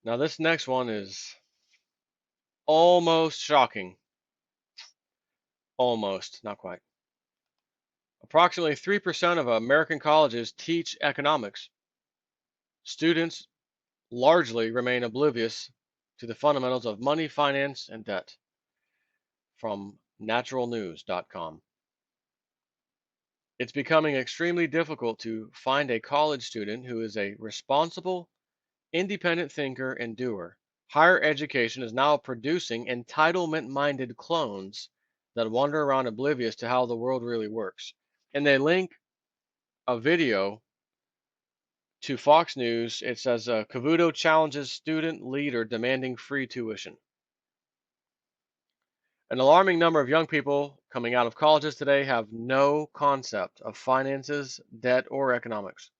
Now, this next one is almost shocking. Almost, not quite. Approximately 3% of American colleges teach economics. Students largely remain oblivious to the fundamentals of money, finance, and debt. From naturalnews.com. It's becoming extremely difficult to find a college student who is a responsible, independent thinker and doer. Higher education is now producing entitlement minded clones that wander around oblivious to how the world really works. And they link a video to Fox News. It says Cavuto challenges student leader demanding free tuition. An alarming number of young people coming out of colleges today have no concept of finances, debt, or economics.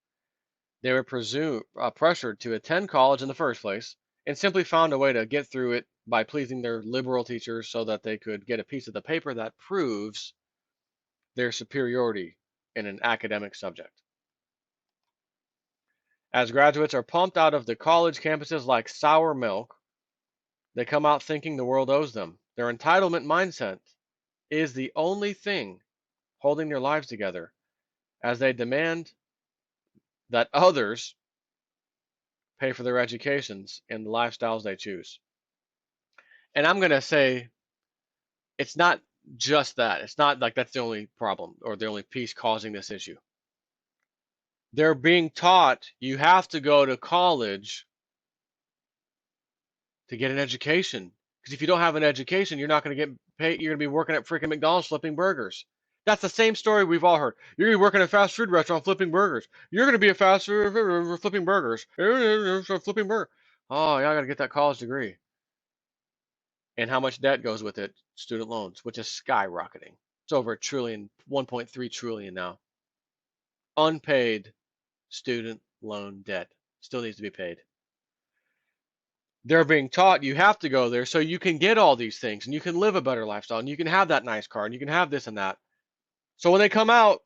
They were pressured to attend college in the first place and simply found a way to get through it by pleasing their liberal teachers so that they could get a piece of the paper that proves their superiority in an academic subject. As graduates are pumped out of the college campuses like sour milk, they come out thinking the world owes them. Their entitlement mindset is the only thing holding their lives together as they demand that others pay for their educations and the lifestyles they choose. And I'm going to say it's not just that. It's not like that's the only problem or the only piece causing this issue. They're being taught you have to go to college to get an education. Because if you don't have an education, you're not going to get paid. You're going to be working at freaking McDonald's flipping burgers. That's the same story we've all heard. You're going to be working at a fast food restaurant flipping burgers. You're going to be a fast food flipping burgers. Flipping burger. Oh, yeah, I got to get that college degree. And how much debt goes with it? Student loans, which is skyrocketing. It's over a trillion, 1.3 trillion now. Unpaid student loan debt still needs to be paid. They're being taught you have to go there so you can get all these things and you can live a better lifestyle and you can have that nice car and you can have this and that. So when they come out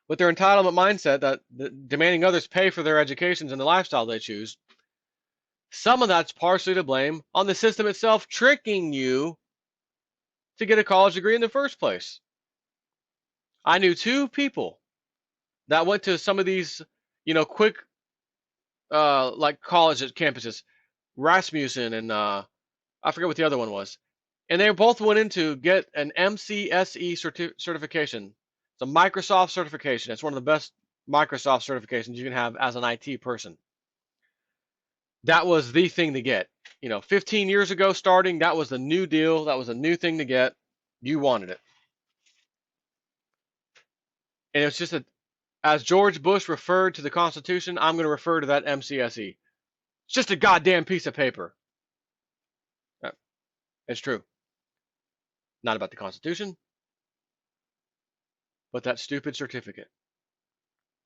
with their entitlement mindset that demanding others pay for their educations and the lifestyle they choose, some of that's partially to blame on the system itself tricking you to get a college degree in the first place. I knew two people that went to some of these, quick, like college campuses, Rasmussen and I forget what the other one was. And they both went in to get an MCSE certification. It's a Microsoft certification. It's one of the best Microsoft certifications you can have as an IT person. That was the thing to get. 15 years ago starting, that was the new deal. That was a new thing to get. You wanted it. And it's just as George Bush referred to the Constitution, I'm going to refer to that MCSE. It's just a goddamn piece of paper. It's true. Not about the Constitution, but that stupid certificate.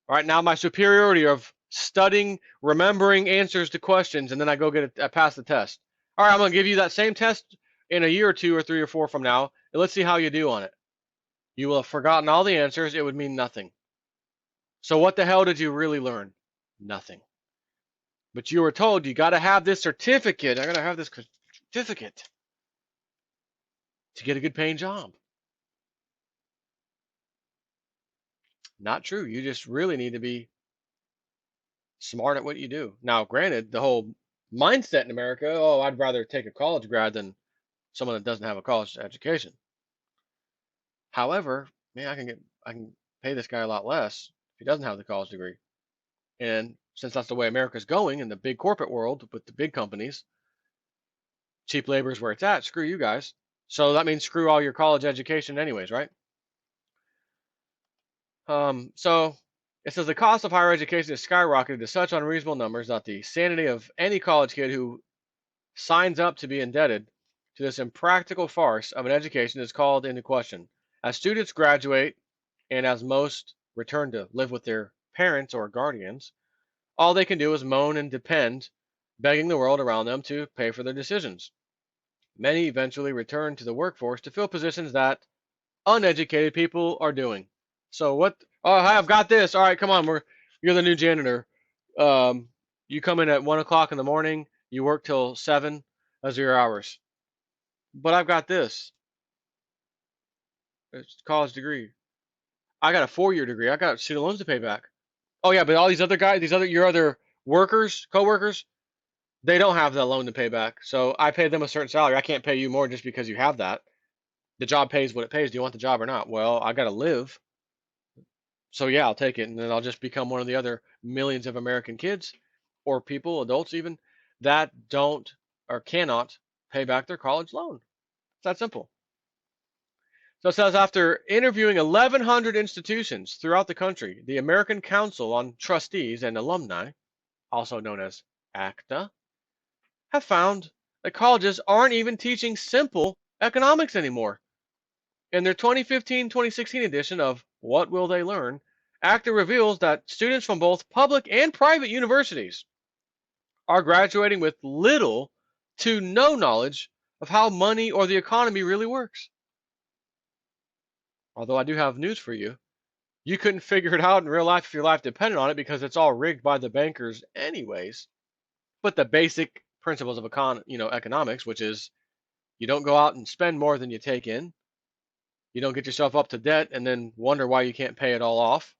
All right, now my superiority of studying, remembering answers to questions, and then I go I pass the test. All right, I'm going to give you that same test in a year or two or 3 or 4 from now, and let's see how you do on it. You will have forgotten all the answers. It would mean nothing. So what the hell did you really learn? Nothing. But you were told you got to have this certificate. I got to have this certificate to get a good paying job. Not true. You just really need to be smart at what you do. Now, granted, the whole mindset in America, oh, I'd rather take a college grad than someone that doesn't have a college education. However, man, I can pay this guy a lot less if he doesn't have the college degree. And since that's the way America's going in the big corporate world with the big companies, cheap labor is where it's at. Screw you guys. So that means screw all your college education anyways, right? So it says the cost of higher education has skyrocketed to such unreasonable numbers that the sanity of any college kid who signs up to be indebted to this impractical farce of an education is called into question. As students graduate and as most return to live with their parents or guardians, all they can do is moan and depend, begging the world around them to pay for their decisions. Many eventually return to the workforce to fill positions that uneducated people are doing. So what? Oh, hi, I've got this. All right, come on, you're the new janitor. You come in at 1 o'clock in the morning, you work till 7, those are your hours. But I've got this. It's a college degree. I got a 4-year degree. I got student loans to pay back. Oh yeah, but all these other guys, your other workers, coworkers, they don't have that loan to pay back. So I pay them a certain salary. I can't pay you more just because you have that. The job pays what it pays. Do you want the job or not? Well, I got to live. So yeah, I'll take it, and then I'll just become one of the other millions of American kids or people, adults even, that don't or cannot pay back their college loan. It's that simple. So it says after interviewing 1,100 institutions throughout the country, the American Council on Trustees and Alumni, also known as ACTA, have found that colleges aren't even teaching simple economics anymore. In their 2015-2016 edition of What Will They Learn, ACTA reveals that students from both public and private universities are graduating with little to no knowledge of how money or the economy really works. Although I do have news for you. You couldn't figure it out in real life if your life depended on it because it's all rigged by the bankers anyways. But the basic principles of economics, which is you don't go out and spend more than you take in. You don't get yourself up to debt and then wonder why you can't pay it all off.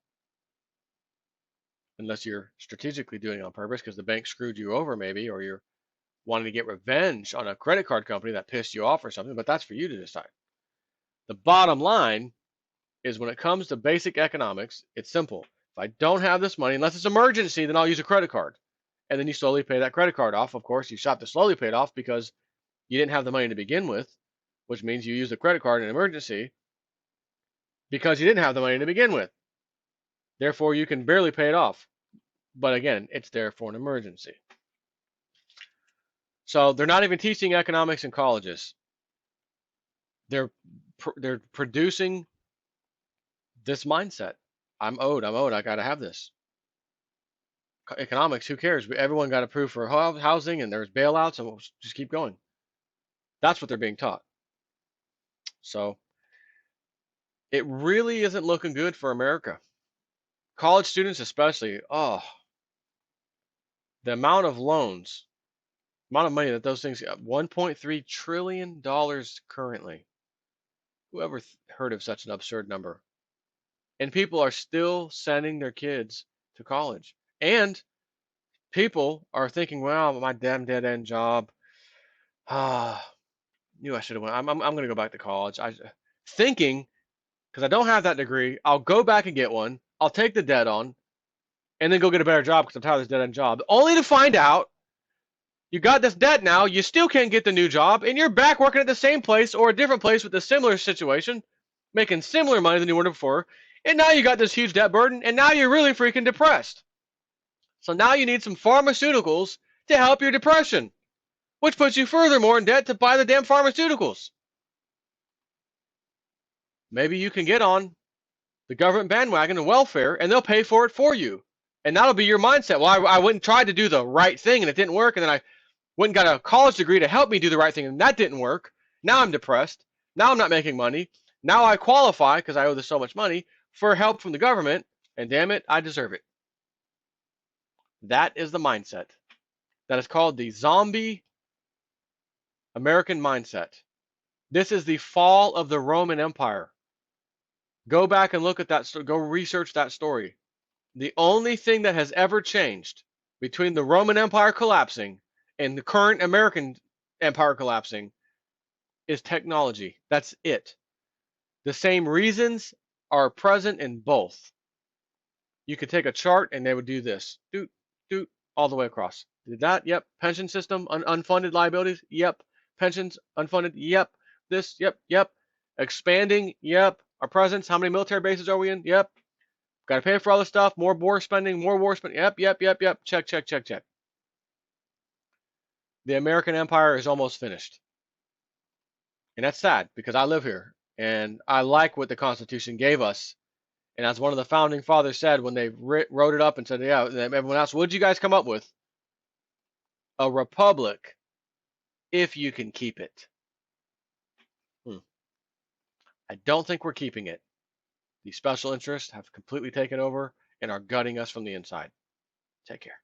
Unless you're strategically doing it on purpose because the bank screwed you over maybe, or you're wanting to get revenge on a credit card company that pissed you off or something, but that's for you to decide. The bottom line is when it comes to basic economics, it's simple. If I don't have this money, unless it's emergency, then I'll use a credit card. And then you slowly pay that credit card off. Of course, you shop to slowly pay it off because you didn't have the money to begin with, which means you use the credit card in an emergency because you didn't have the money to begin with. Therefore, you can barely pay it off. But again, it's there for an emergency. So they're not even teaching economics in colleges. They're producing this mindset. I'm owed. I got to have this. Economics, who cares? Everyone got approved for housing and there's bailouts and we'll just keep going. That's what they're being taught. So it really isn't looking good for America. College students especially, oh, the amount of loans, amount of money that those things got, $1.3 trillion currently. Whoever heard of such an absurd number? And people are still sending their kids to college. And people are thinking, well, my damn dead end job. Ah, knew I should have went. I'm going to go back to college. Thinking because I don't have that degree, I'll go back and get one. I'll take the debt on, and then go get a better job because I'm tired of this dead end job. Only to find out you got this debt now, you still can't get the new job, and you're back working at the same place or a different place with a similar situation, making similar money than you were before, and now you got this huge debt burden, and now you're really freaking depressed. So now you need some pharmaceuticals to help your depression, which puts you furthermore in debt to buy the damn pharmaceuticals. Maybe you can get on the government bandwagon and welfare, and they'll pay for it for you. And that'll be your mindset. Well, I went and tried to do the right thing, and it didn't work, and then I went and got a college degree to help me do the right thing, and that didn't work. Now I'm depressed. Now I'm not making money. Now I qualify, because I owe this so much money, for help from the government, and damn it, I deserve it. That is the mindset. That is called the zombie American mindset. This is the fall of the Roman Empire. Go back and look at that. Go research that story. The only thing that has ever changed between the Roman Empire collapsing and the current American Empire collapsing is technology. That's it. The same reasons are present in both. You could take a chart and they would do this. Doot, doot, all the way across. Did that? Yep. Pension system, unfunded liabilities? Yep. Pensions, unfunded? Yep. This? Yep. Yep. Expanding? Yep. Our presence, how many military bases are we in? Yep. Got to pay for all this stuff. More war spending, more war spending. Yep, yep, yep, yep. Check, check, check, check. The American Empire is almost finished. And that's sad because I live here and I like what the Constitution gave us. And as one of the founding fathers said when they wrote it up and said, yeah, everyone else, what did you guys come up with? A republic if you can keep it. I don't think we're keeping it. The special interests have completely taken over and are gutting us from the inside. Take care.